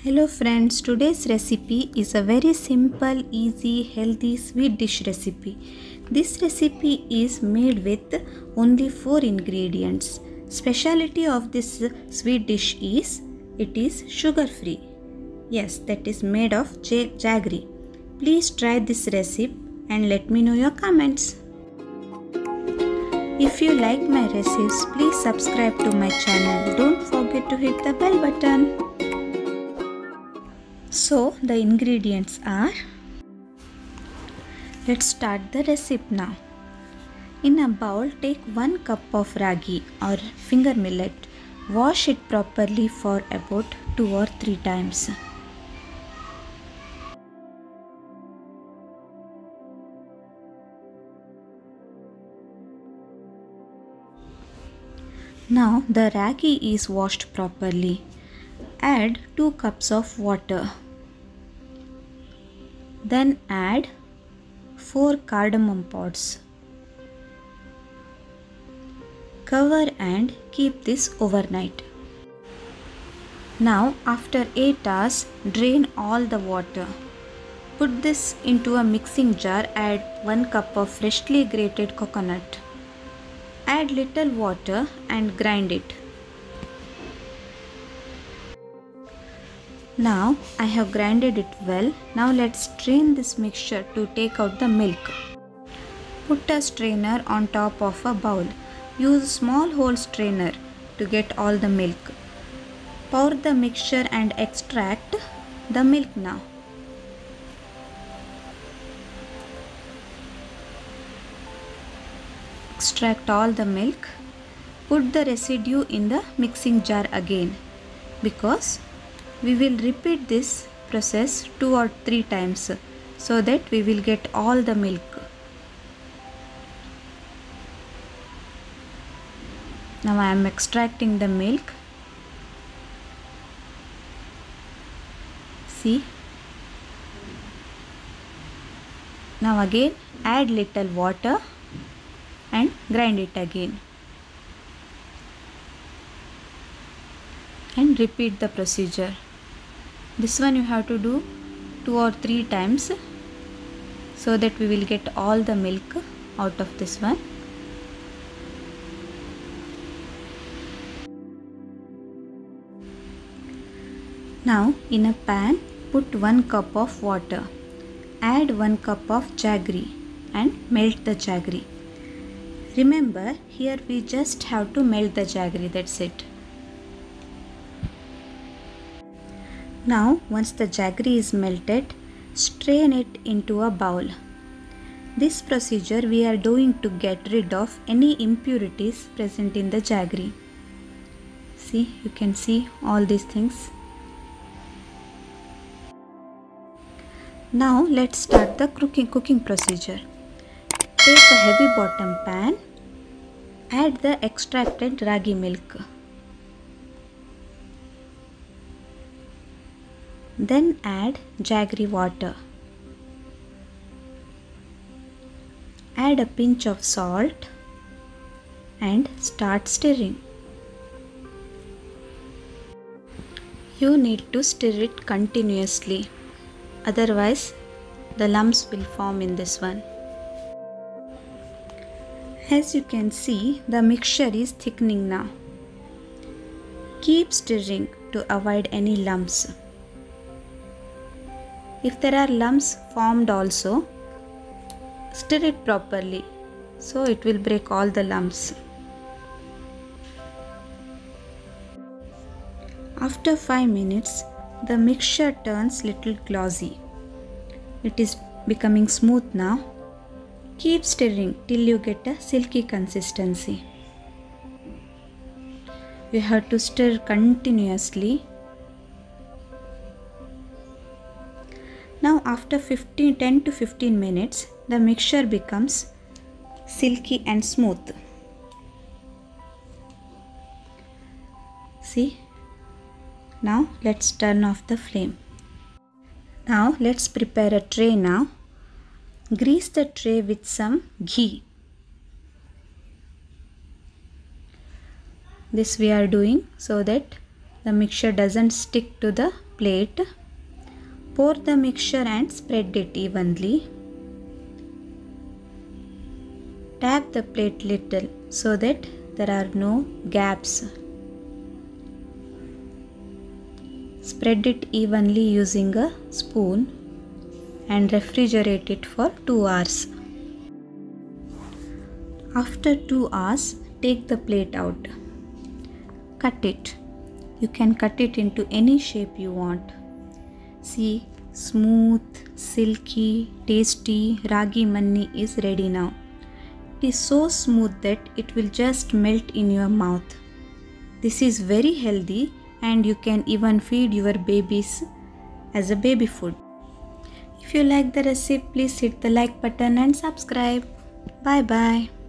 Hello friends, today's recipe is a very simple, easy, healthy sweet dish recipe. This recipe is made with only 4 ingredients. Speciality of this sweet dish is it is sugar free. Yes, that is made of jaggery. Please try this recipe and let me know your comments. If you like my recipes, please subscribe to my channel. Don't forget to hit the bell button. So the ingredients are, let's start the recipe now. In a bowl, take 1 cup of ragi or finger millet. Wash it properly for about 2 or 3 times. Now the ragi is washed properly. Add 2 cups of water. Then add 4 cardamom pods. Cover and keep this overnight. Now after 8 hours, drain all the water. Put this into a mixing jar. Add 1 cup of freshly grated coconut. Add little water and grind it. Now I have grinded it well. Now let's strain this mixture to take out the milk. Put a strainer on top of a bowl. Use small hole strainer to get all the milk. Pour the mixture and extract the milk now. Extract all the milk. Put the residue in the mixing jar again, because we will repeat this process 2 or 3 times so that we will get all the milk. Now I am extracting the milk. See? Now again add little water and grind it again. And repeat the procedure. This one you have to do 2 or 3 times so that we will get all the milk out of this one. Now in a pan, put 1 cup of water. Add 1 cup of jaggery and melt the jaggery. Remember, here we just have to melt the jaggery, that's it. Now once the jaggery is melted, strain it into a bowl. This procedure we are doing to get rid of any impurities present in the jaggery. See, you can see all these things. Now let's start the cooking procedure. Take a heavy bottom pan. Add the extracted ragi milk. Then add jaggery water. Add a pinch of salt and start stirring. You need to stir it continuously, otherwise the lumps will form in this one. As you can see, the mixture is thickening now. Keep stirring to avoid any lumps. If there are lumps formed also, stir it properly so it will break all the lumps. After 5 minutes, the mixture turns little glossy. It is becoming smooth now. Keep stirring till you get a silky consistency. You have to stir continuously. Now after 10 to 15 minutes, the mixture becomes silky and smooth. See? Now let's turn off the flame. Now let's prepare a tray now. Grease the tray with some ghee. This we are doing so that the mixture doesn't stick to the plate. Pour the mixture and spread it evenly. Tap the plate little so that there are no gaps. Spread it evenly using a spoon and refrigerate it for 2 hours. After 2 hours, take the plate out. Cut it. You can cut it into any shape you want. See, smooth, silky, tasty ragi manni is ready now. It is so smooth that it will just melt in your mouth. This is very healthy and you can even feed your babies as a baby food. If you like the recipe, please hit the like button and subscribe. Bye bye.